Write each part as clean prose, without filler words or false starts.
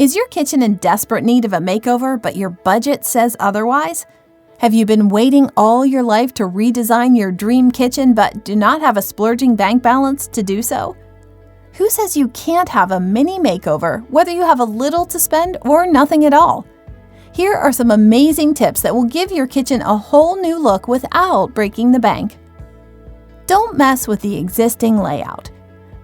Is your kitchen in desperate need of a makeover, but your budget says otherwise? Have you been waiting all your life to redesign your dream kitchen but do not have a splurging bank balance to do so? Who says you can't have a mini makeover, whether you have a little to spend or nothing at all? Here are some amazing tips that will give your kitchen a whole new look without breaking the bank. Don't mess with the existing layout.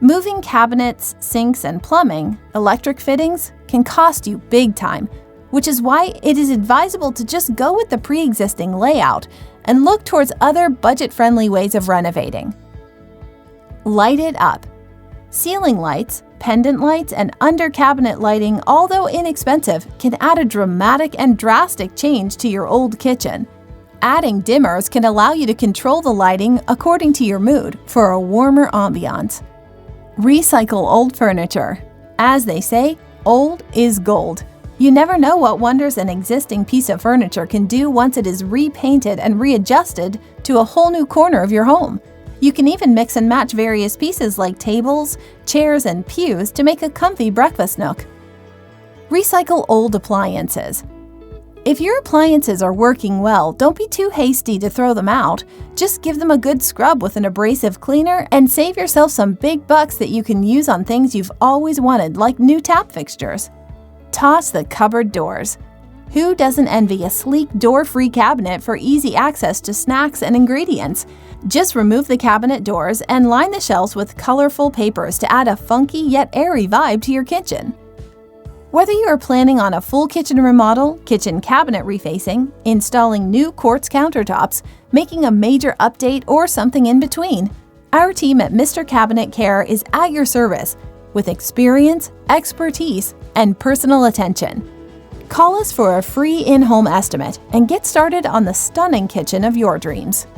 Moving cabinets, sinks, and plumbing, electric fittings, can cost you big time, which is why it is advisable to just go with the pre-existing layout and look towards other budget-friendly ways of renovating. Light it up. Ceiling lights, pendant lights, and under-cabinet lighting, although inexpensive, can add a dramatic and drastic change to your old kitchen. Adding dimmers can allow you to control the lighting according to your mood for a warmer ambiance. Recycle old furniture. As they say, old is gold. You never know what wonders an existing piece of furniture can do once it is repainted and readjusted to a whole new corner of your home. You can even mix and match various pieces like tables, chairs, and pews to make a comfy breakfast nook. Recycle old appliances. If your appliances are working well, don't be too hasty to throw them out. Just give them a good scrub with an abrasive cleaner and save yourself some big bucks that you can use on things you've always wanted, like new tap fixtures. Toss the cupboard doors. Who doesn't envy a sleek door-free cabinet for easy access to snacks and ingredients? Just remove the cabinet doors and line the shelves with colorful papers to add a funky yet airy vibe to your kitchen. Whether you are planning on a full kitchen remodel, kitchen cabinet refacing, installing new quartz countertops, making a major update, or something in between, our team at Mr. Cabinet Care is at your service with experience, expertise, and personal attention. Call us for a free in-home estimate and get started on the stunning kitchen of your dreams.